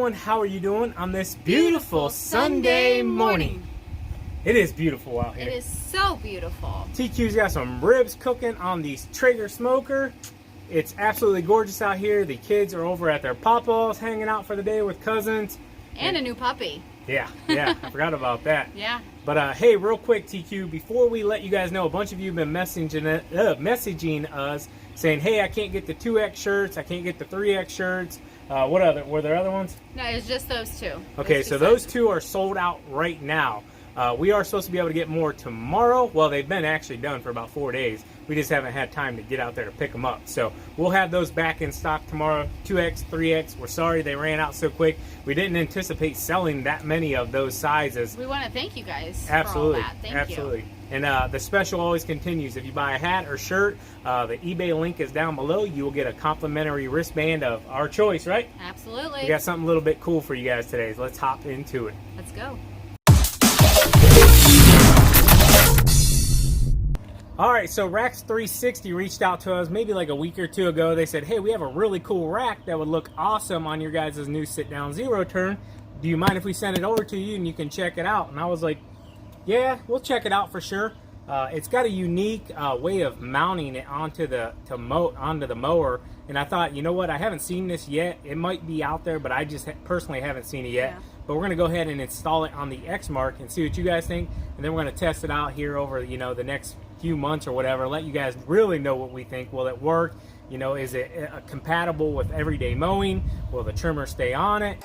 doing? How are you doing on this beautiful Sunday morning? It is beautiful out here. It is so beautiful. TQ's got some ribs cooking on the Traeger smoker. It's absolutely gorgeous out here. The kids are over at their papa's hanging out for the day with cousins. And a new puppy. Yeah, I forgot about that. Yeah. But hey, real quick, TQ, before we let you guys know, a bunch of you have been messaging us saying, hey, I can't get the 2X shirts, I can't get the 3X shirts. Were there other ones? No, it's just those two. Okay, so those two are sold out right now. We are supposed to be able to get more tomorrow. Well, they've been actually done for about 4 days. We just haven't had time to get out there to pick them up. So we'll have those back in stock tomorrow. 2X, 3X. We're sorry they ran out so quick. We didn't anticipate selling that many of those sizes. We want to thank you guys Absolutely. for all that. Absolutely. And the special always continues. If you buy a hat or shirt, the eBay link is down below. You will get a complimentary wristband of our choice, right? Absolutely. We got something a little bit cool for you guys today. So let's hop into it. Let's go. Alright, so Racks 360 reached out to us maybe like a week or two ago. They said, hey, we have a really cool rack that would look awesome on your guys' new sit-down zero turn. Do you mind if we send it over to you and you can check it out? And I was like, yeah, we'll check it out for sure. It's got a unique way of mounting it onto the mower. And I thought, you know what, I haven't seen this yet. It might be out there, but I just personally haven't seen it yet. Yeah. But we're going to go ahead and install it on the X Mark and see what you guys think. And then we're going to test it out here over, the next few months or whatever. Let you guys really know what we think. Will it work? Is it compatible with everyday mowing? Will the trimmer stay on it?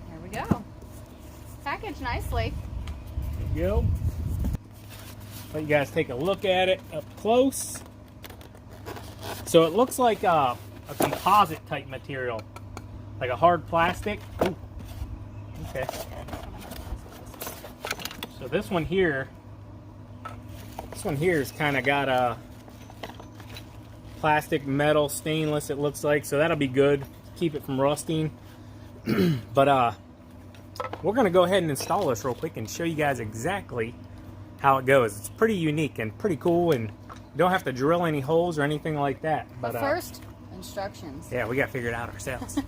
There we go. Packaged nicely. There you go. Let you guys take a look at it up close. So it looks like a composite type material, like a hard plastic. Ooh. Okay. So this one here is kind of got a plastic, metal, stainless, it looks like. So that'll be good. Keep it from rusting. But we're going to go ahead and install this real quick and show you guys exactly how it goes. It's pretty unique and pretty cool, and you don't have to drill any holes or anything like that. But first, instructions. Yeah, we got to figure it out ourselves.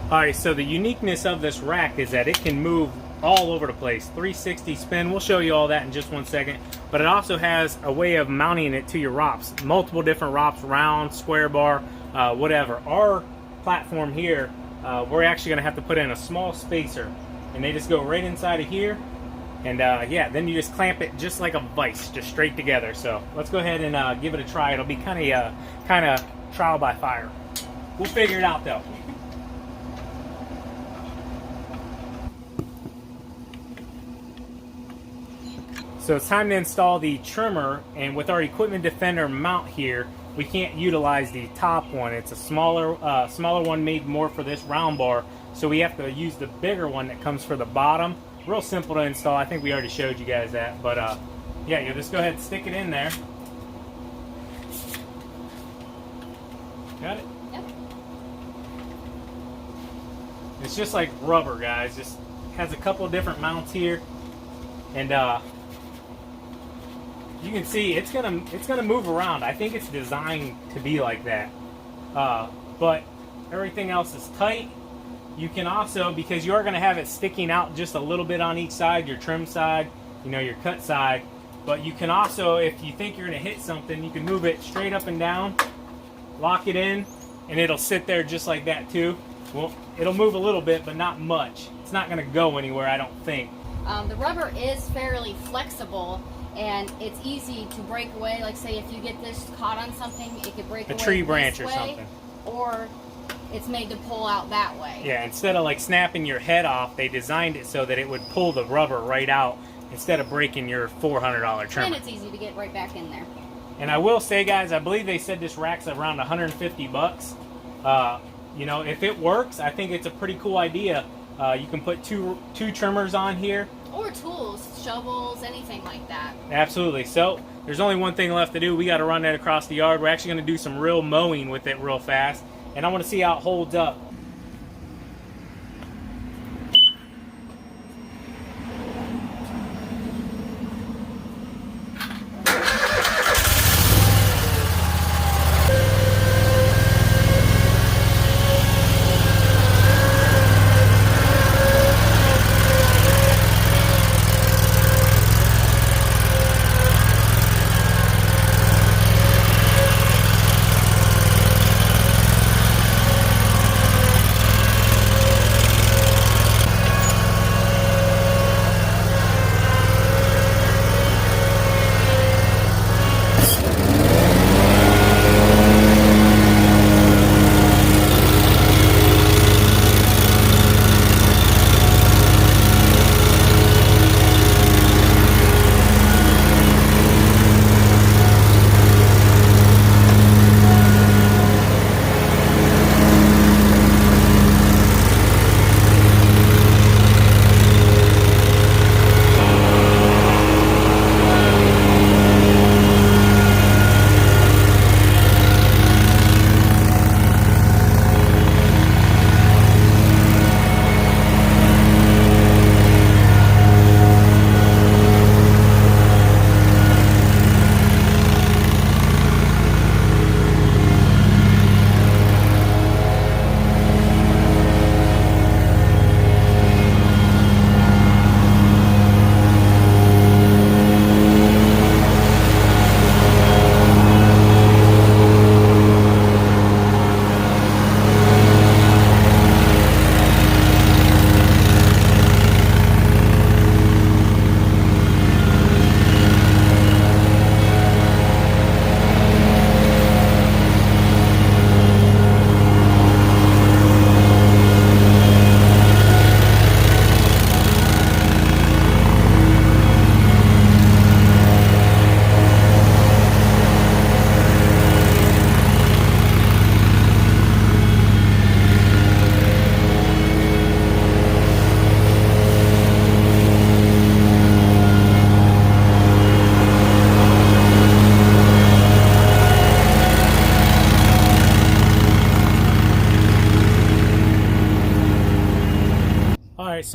Alright, so the uniqueness of this rack is that it can move all over the place. 360 spin. We'll show you all that in just one second. But it also has a way of mounting it to your ROPS. Multiple different ROPS, round, square bar, whatever. Our platform here, we're actually going to have to put in a small spacer. And they just go right inside of here. And yeah, then you just clamp it just like a vise, just straight together. So let's go ahead and give it a try. It'll be kind of trial by fire. We'll figure it out though. So it's time to install the trimmer, and with our Equipment Defender mount here, we can't utilize the top one. It's a smaller one made more for this round bar, so we have to use the bigger one that comes for the bottom. Real simple to install. I think we already showed you guys that, but yeah, you just go ahead and stick it in there. Got it? Yep. It's just like rubber, guys. Just has a couple of different mounts here, and you can see it's gonna move around. I think it's designed to be like that. But everything else is tight. You can also, because you are gonna have it sticking out just a little bit on each side, your trim side, your cut side. But you can also, if you think you're gonna hit something, you can move it straight up and down, lock it in, and it'll sit there just like that too. Well, it'll move a little bit, but not much. It's not gonna go anywhere, I don't think. The rubber is fairly flexible, and it's easy to break away. Like say if you get this caught on something, it could break away a tree branch or way, something. Or it's made to pull out that way. Yeah, instead of like snapping your head off, they designed it so that it would pull the rubber right out instead of breaking your $400 trimmer. And it's easy to get right back in there. And I will say, guys, I believe they said this rack's around 150 bucks. If it works, I think it's a pretty cool idea. You can put two trimmers on here. Or tools, shovels, anything like that. Absolutely. So there's only one thing left to do. We got to run that across the yard. We're actually going to do some real mowing with it real fast. And I want to see how it holds up.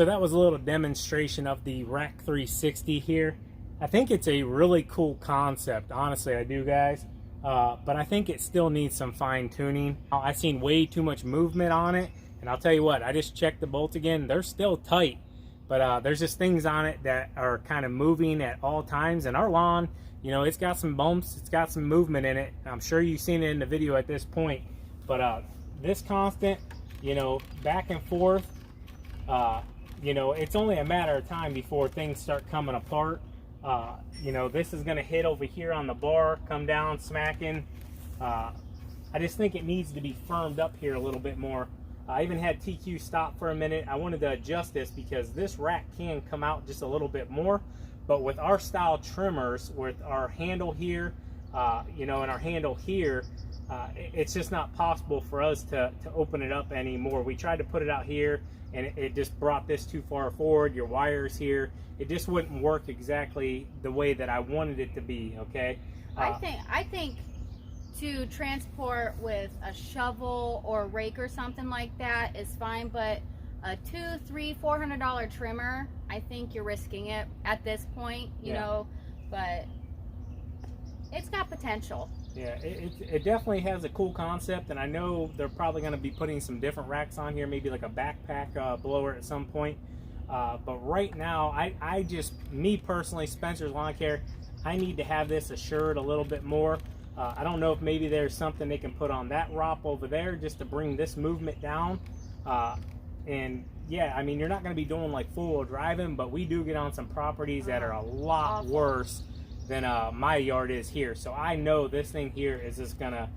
so that was a little demonstration of the Rack 360 here. I think it's a really cool concept, honestly, I do, guys. But I think it still needs some fine tuning. I've seen way too much movement on it, and I'll tell you what, I just checked the bolts again. They're still tight, but there's just things on it that are kind of moving at all times. And our lawn, you know, it's got some bumps, it's got some movement in it. I'm sure you've seen it in the video at this point, but this constant, you know, back and forth, you know, it's only a matter of time before things start coming apart. You know, this is going to hit over here on the bar, come down, smacking. I just think it needs to be firmed up here a little bit more. I even had TQ stop for a minute. I wanted to adjust this because this rack can come out just a little bit more. But with our style trimmers, with our handle here, you know, and our handle here, it's just not possible for us to open it up anymore. We tried to put it out here, and it just brought this too far forward. Your wires here, it just wouldn't work exactly the way that I wanted it to be. Okay. I think to transport with a shovel or rake or something like that is fine, but a $200, $300, $400 trimmer, I think you're risking it at this point, you know, but it's got potential. Yeah, it definitely has a cool concept, and I know they're probably going to be putting some different racks on here, maybe like a backpack blower at some point. But right now, I just, me personally, Spencer's Lawn Care, I need to have this assured a little bit more. I don't know if maybe there's something they can put on that ROP over there just to bring this movement down. And yeah, I mean, you're not going to be doing like full driving, but we do get on some properties that are a lot worse than my yard is here. So I know this thing here is just going to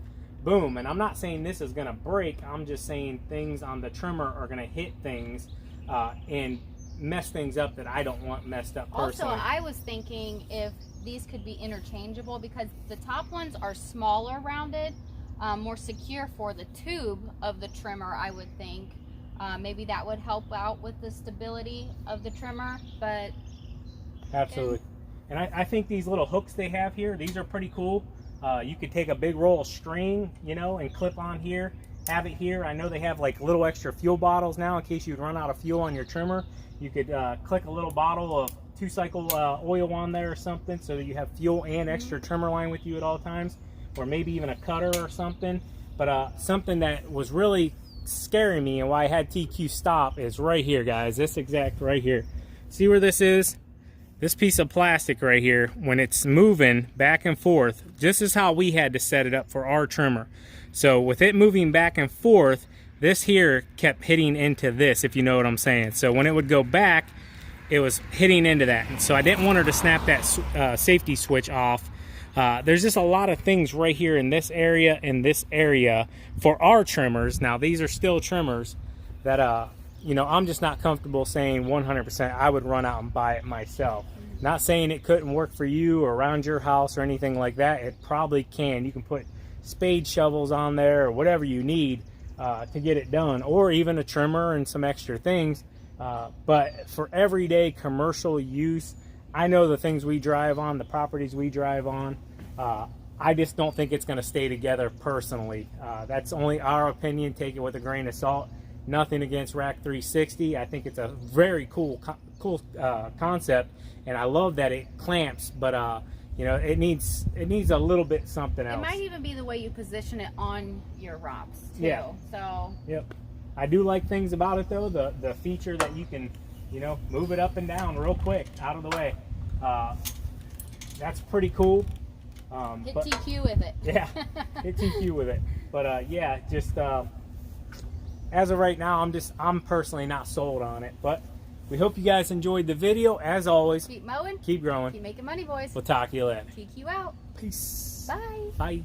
boom. And I'm not saying this is going to break. I'm just saying things on the trimmer are going to hit things and mess things up that I don't want messed up personally. Also, I was thinking if these could be interchangeable, because the top ones are smaller, rounded, more secure for the tube of the trimmer, I would think. Maybe that would help out with the stability of the trimmer, but... Absolutely. And I think these little hooks they have here, these are pretty cool. You could take a big roll of string, you know, and clip on here, have it here. I know they have like little extra fuel bottles now in case you'd run out of fuel on your trimmer. You could click a little bottle of 2-cycle oil on there or something so that you have fuel and extra trimmer line with you at all times, or maybe even a cutter or something. But something that was really scaring me and why I had TQ stop is right here, guys. This exact right here. See where this is? This piece of plastic right here, when it's moving back and forth, this is how we had to set it up for our trimmer. So with it moving back and forth, this here kept hitting into this, if you know what I'm saying. So when it would go back, it was hitting into that. And so I didn't want her to snap that safety switch off. There's just a lot of things right here in this area for our trimmers. Now these are still trimmers that you know, I'm just not comfortable saying 100% I would run out and buy it myself. Not saying it couldn't work for you or around your house or anything like that. It probably can. You can put spade shovels on there or whatever you need to get it done, or even a trimmer and some extra things. But for everyday commercial use, I know the things we drive on, the properties we drive on, I just don't think it's going to stay together personally. That's only our opinion. Take it with a grain of salt. Nothing against Rack 360. I think it's a very cool concept, and I love that it clamps. But you know, it needs a little bit something else. It might even be the way you position it on your ROPs too. Yeah. So. Yep. I do like things about it though. The feature that you can, you know, move it up and down real quick out of the way. That's pretty cool. Hit TQ with it. Yeah. Hit TQ with it. But yeah, just. As of right now, I'm personally not sold on it, but we hope you guys enjoyed the video. As always, keep mowing, keep growing, keep making money, boys. We'll talk to you later. TQ out. Peace. Bye. Bye.